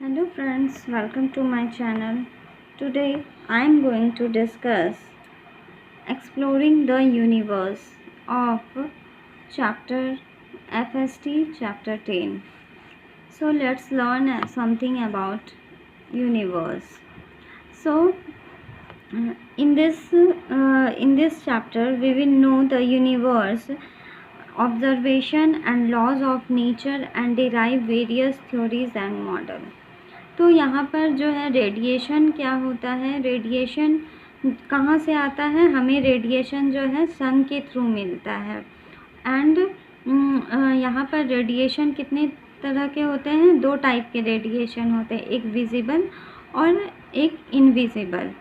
Hello friends, welcome to my channel. Today I am going to discuss exploring the universe of chapter FST chapter 10. So let's learn something about universe. So in this chapter we will know the universe, observation and laws of nature and derive various theories and model. तो यहाँ पर जो है radiation क्या होता है, radiation कहाँ से आता है, हमें रेडिएशन जो है सन के थ्रू मिलता है। एंड यहाँ पर रेडिएशन कितने तरह के होते हैं, दो टाइप के रेडिएशन होते हैं, एक विजिबल और एक इनविजिबल।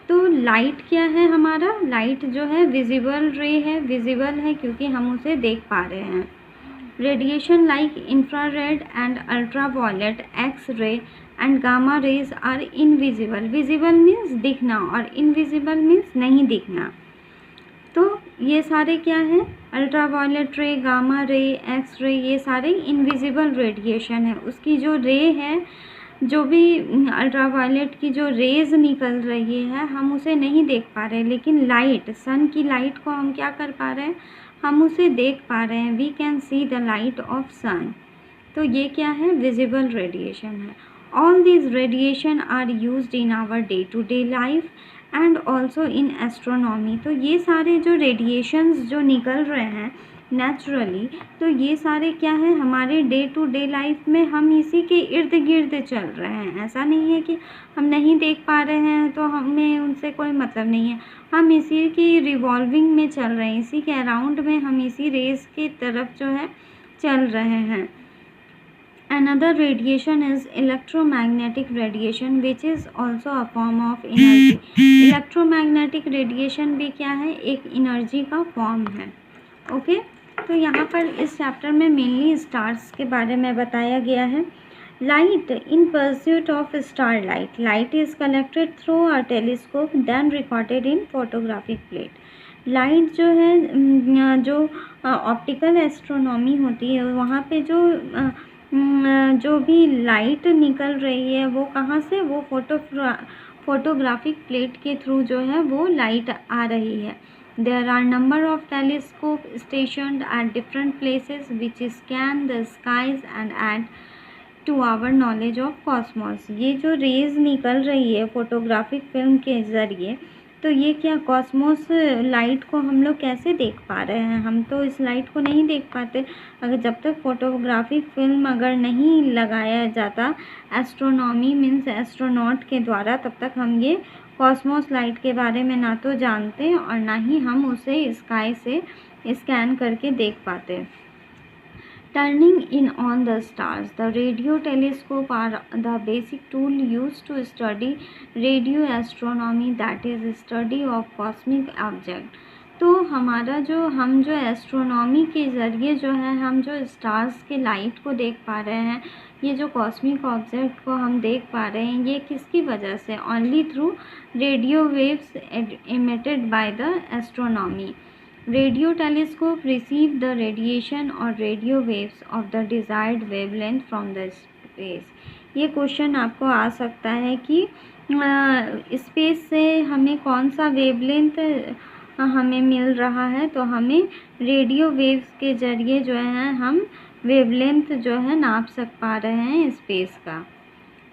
तो लाइट क्या है, हमारा लाइट जो है विजिबल रे है, विजिबल है क्योंकि हम उसे देख पा रहे हैं। Radiation like infrared and ultraviolet, X ray and gamma rays are invisible. Visible means दिखना और इनविजिबल मीन्स नहीं दिखना। तो ये सारे क्या है, अल्ट्रावायलेट रे, गामा रे, एक्स रे, ये सारे इनविजिबल रेडिएशन है। उसकी जो रे है, जो भी अल्ट्रावायलेट की जो रेज निकल रही है हम उसे नहीं देख पा रहे, लेकिन लाइट, सन की लाइट को हम क्या कर पा रहे हैं, हम उसे देख पा रहे हैं। We can see the light of sun. तो ये क्या है, विजिबल रेडिएशन है। All these radiation are used in our day to day life and also in astronomy. तो ये सारे जो रेडिएशंस जो निकल रहे हैं नेचुरली, तो ये सारे क्या है, हमारे डे टू डे लाइफ में हम इसी के इर्द गिर्द चल रहे हैं। ऐसा नहीं है कि हम नहीं देख पा रहे हैं तो हमें उनसे कोई मतलब नहीं है, हम इसी की रिवॉल्विंग में चल रहे हैं, इसी के अराउंड में हम इसी रेस की तरफ जो है चल रहे हैं। Another radiation is electromagnetic radiation which is also a form of energy. Electromagnetic radiation भी क्या है, एक एनर्जी का फॉर्म है। ओके, तो यहाँ पर इस चैप्टर में मेनली स्टार्स के बारे में बताया गया है। Light in pursuit of star light, light is collected through a telescope then recorded in photographic plate. Light जो है, जो ऑप्टिकल एस्ट्रोनॉमी होती है वहाँ पे जो भी लाइट निकल रही है वो कहाँ से, वो फोटोग्राफिक प्लेट के थ्रू जो है वो लाइट आ रही है। There are number of telescope stationed at different places which scan the skies and add to our knowledge of cosmos। ये जो रेज निकल रही है फोटोग्राफिक फिल्म के ज़रिए, तो ये क्या, कॉस्मोस लाइट को हम लोग कैसे देख पा रहे हैं, हम तो इस लाइट को नहीं देख पाते। अगर जब तक फोटोग्राफिक फिल्म अगर नहीं लगाया जाता एस्ट्रोनॉमी मीन्स एस्ट्रोनॉट के द्वारा, तब तक हम ये कॉस्मोस लाइट के बारे में ना तो जानते और ना ही हम उसे स्काई से स्कैन करके देख पाते। Turning in on the stars, the radio telescope are the basic tool used to study radio astronomy, that is study of cosmic object। तो हमारा हम जो एस्ट्रोनॉमी के ज़रिए जो है हम जो स्टार्स के लाइट को देख पा रहे हैं, ये जो कॉस्मिक ऑब्जेक्ट को हम देख पा रहे हैं, ये किसकी वजह से, only through radio waves emitted by the astronomy. Radio telescope receive the radiation or radio waves of the desired wavelength from the space। ये क्वेश्चन आपको आ सकता है कि स्पेस से हमें कौन सा वेवलेंथ हमें मिल रहा है, तो हमें रेडियो वेव्स के ज़रिए जो है हम वेवलेंथ जो है नाप पा रहे हैं स्पेस का।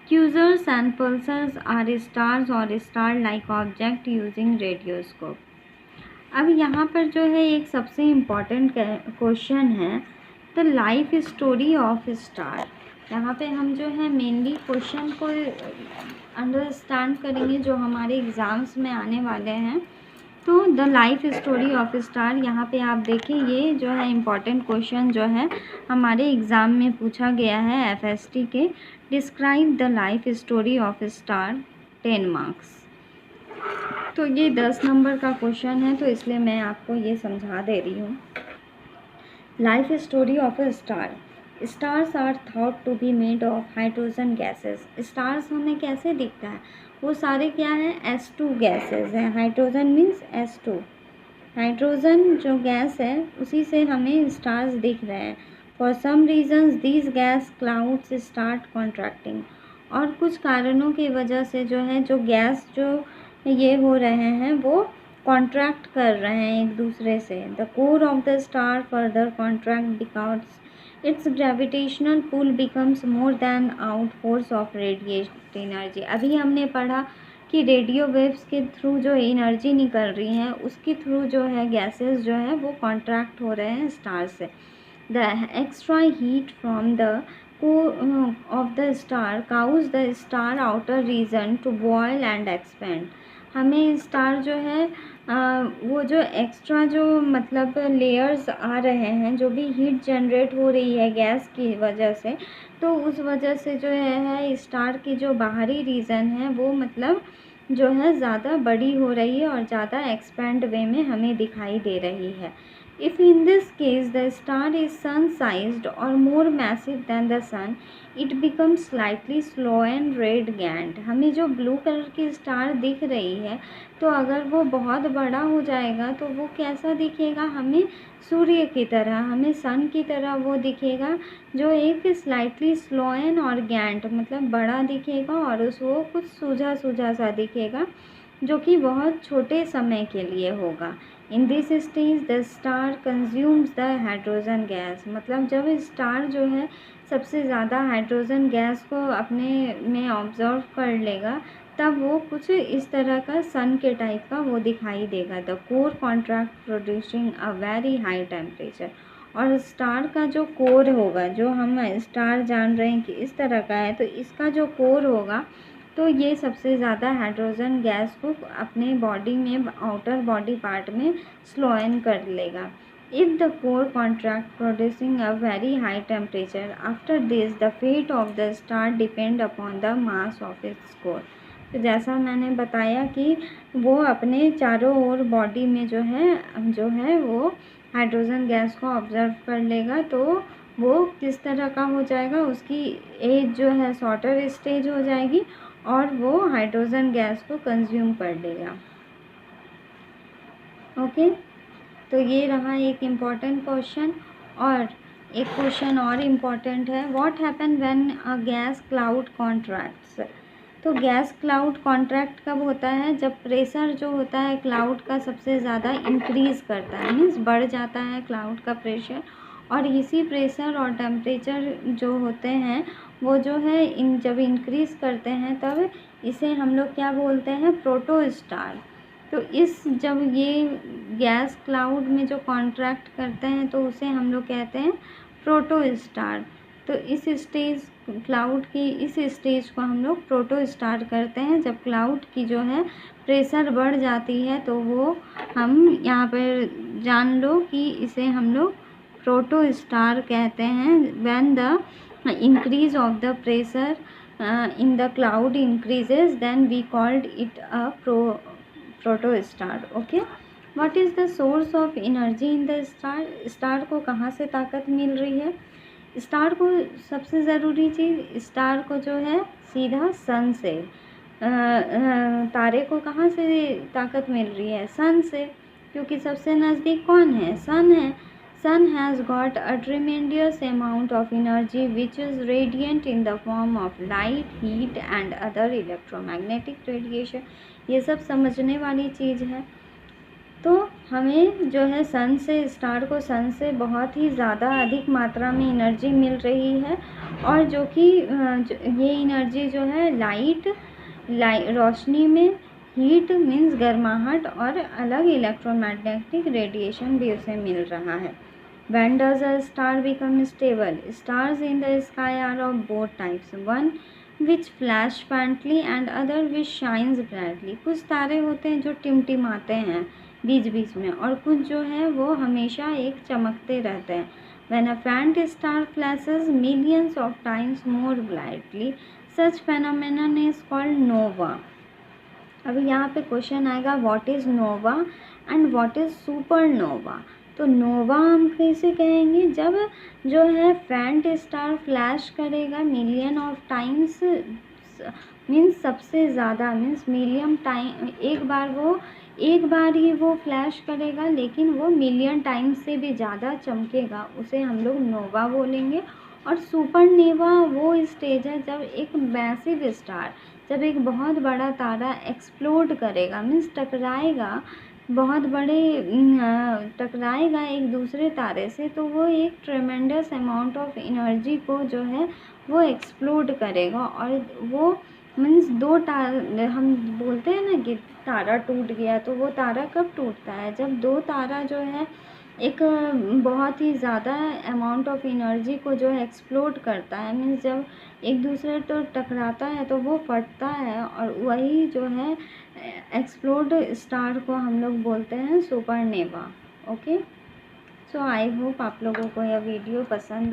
क्यूजर्स एंड पल्सर्स आर स्टार्स और स्टार लाइक ऑब्जेक्ट यूजिंग रेडियोस्कोप। अब यहाँ पर जो है एक सबसे इम्पॉर्टेंट क्वेश्चन है, the life story of star. यहाँ पे हम जो है मेनली क्वेश्चन को अंडरस्टैंड करेंगे जो हमारे एग्ज़ाम्स में आने वाले हैं। तो the life story of star, यहाँ पे आप देखें ये जो है इम्पॉर्टेंट क्वेश्चन जो है हमारे एग्ज़ाम में पूछा गया है FST के। Describe the life story of star, 10 marks. तो ये 10 नंबर का क्वेश्चन है, तो इसलिए मैं आपको ये समझा दे रही हूँ। Life story of a star. Stars are thought to be made of hydrogen gases. Stars हमें कैसे दिखता है, वो सारे क्या है, S2 गैसेस हैं। हाइड्रोजन मीन्स S2, हाइड्रोजन जो गैस है उसी से हमें स्टार्स दिख रहे हैं। For some reasons these gas clouds start contracting. और कुछ कारणों की वजह से जो है जो गैस जो ये हो रहे हैं वो कॉन्ट्रैक्ट कर रहे हैं एक दूसरे से। The core of the star further contract because its gravitational pull becomes more than out force of radiate energy. अभी हमने पढ़ा कि रेडियो वेव्स के थ्रू जो एनर्जी निकल रही है उसके थ्रू जो है गैसेस जो है वो कॉन्ट्रैक्ट हो रहे हैं स्टार से। The extra heat from the core of the star cause the star outer region to boil and expand। हमें स्टार जो है वो जो एक्स्ट्रा जो मतलब लेयर्स आ रहे हैं, जो भी हीट जनरेट हो रही है गैस की वजह से, तो उस वजह से जो है स्टार की जो बाहरी रीजन है वो मतलब जो है ज़्यादा बड़ी हो रही है और ज़्यादा एक्सपेंड वे में हमें दिखाई दे रही है। If in this case the star is sun-sized or more massive than the sun, it becomes slightly slow and radiant। हमें जो ब्लू कलर की स्टार दिख रही है तो अगर वो बहुत बड़ा हो जाएगा तो वो कैसा दिखेगा, हमें सूर्य की तरह, हमें सन की तरह वो दिखेगा, जो एक स्लाइटली स्लो एंड ऑर्गेंट मतलब बड़ा दिखेगा और वो कुछ सूझा सूझा सा दिखेगा, जो कि बहुत छोटे समय के लिए होगा। In this stage the star consumes the hydrogen gas. मतलब जब स्टार जो है सबसे ज़्यादा हाइड्रोजन गैस को अपने में ऑब्जर्व कर लेगा तब वो कुछ इस तरह का सन के टाइप का वो दिखाई देगा। The core contract producing a very high temperature. और स्टार का जो कोर होगा, जो हम स्टार जान रहे हैं कि इस तरह का है, तो इसका जो कोर होगा तो ये सबसे ज़्यादा हाइड्रोजन गैस को अपने बॉडी में आउटर बॉडी पार्ट में स्लोएन कर लेगा। If the core contract producing a very high temperature after this the fate of the star depend upon the mass of its core. तो जैसा मैंने बताया कि वो अपने चारों ओर बॉडी में जो है वो हाइड्रोजन गैस को ऑब्जर्व कर लेगा, तो वो किस तरह का हो जाएगा, उसकी एज जो है शॉर्टर स्टेज हो जाएगी और वो हाइड्रोजन गैस को कंज्यूम कर लेगा। ओके, तो ये रहा एक इम्पॉर्टेंट क्वेश्चन। और एक क्वेश्चन और इम्पॉर्टेंट है, what happen when a gas cloud contracts. तो गैस क्लाउड कॉन्ट्रैक्ट कब होता है, जब प्रेशर जो होता है क्लाउड का सबसे ज़्यादा इंक्रीज़ करता है, मीन्स बढ़ जाता है क्लाउड का प्रेशर, और इसी प्रेशर और टेम्परेचर जो होते हैं वो जो है जब इंक्रीज़ करते हैं तब इसे हम लोग क्या बोलते हैं, प्रोटोस्टार। तो जब ये गैस क्लाउड में जो कॉन्ट्रैक्ट करते हैं तो उसे हम लोग कहते हैं प्रोटोस्टार। तो इस स्टेज क्लाउड की इस स्टेज को हम लोग प्रोटोस्टार करते हैं। जब क्लाउड की जो है प्रेशर बढ़ जाती है तो वो हम यहाँ पर जान लो कि इसे हम लोग प्रोटोस्टार कहते हैं। When the increase of the pressure in the cloud increases, then we called it a protostar। okay, what is the source of energy in the star। Star को कहाँ से ताकत मिल रही है, स्टार को सबसे ज़रूरी चीज़, स्टार को जो है सीधा सन से, तारे को कहाँ से ताकत मिल रही है, सन से, क्योंकि सबसे नज़दीक कौन है, सन है। Sun has got a tremendous amount of energy which is radiant in the form of light, heat and other electromagnetic radiation। ये सब समझने वाली चीज़ है। तो हमें जो है सन से, स्टार को सन से बहुत ही ज़्यादा अधिक मात्रा में एनर्जी मिल रही है, और जो कि ये एनर्जी जो है लाइट रोशनी में, हीट मीन्स गर्माहट, और अलग इलेक्ट्रोमैग्नेटिक रेडिएशन भी उसे मिल रहा है। When does a star become stable? Stars in the sky are of both types, one which flash faintly and other which shines brightly। कुछ तारे होते हैं जो टिमटिमाते हैं बीच बीच में, और कुछ जो है वो हमेशा एक चमकते रहते हैं। When a faint star flashes millions of times more brightly, such phenomenon is called nova। अभी यहाँ पे क्वेश्चन आएगा, what is Nova and what is supernova. तो नोवा हम कैसे कहेंगे, जब जो है फैंट स्टार फ्लैश करेगा मिलियन ऑफ टाइम्स, मीन्स सबसे ज़्यादा, मीन्स मिलियन टाइम, एक बार ही वो फ्लैश करेगा लेकिन वो मिलियन टाइम्स से भी ज़्यादा चमकेगा, उसे हम लोग नोवा बोलेंगे। और सुपरनोवा वो स्टेज है जब एक मैसिव स्टार, जब एक बहुत बड़ा तारा एक्सप्लोड करेगा, मीन्स टकराएगा, बहुत बड़े टकराएगा एक दूसरे तारे से, तो वो एक ट्रेमेंडस अमाउंट ऑफ एनर्जी को जो है वो एक्सप्लोड करेगा। और वो मीन्स हम बोलते हैं ना कि तारा टूट गया, तो वो तारा कब टूटता है, जब दो तारा जो है एक बहुत ही ज़्यादा अमाउंट ऑफ एनर्जी को जो है एक्सप्लोड करता है, मीन्स जब एक दूसरे तो टकराता है तो वो फटता है, और वही जो है एक्सप्लोड स्टार को हम लोग बोलते हैं supernova. Okay, so I hope आप लोगों को यह वीडियो पसंद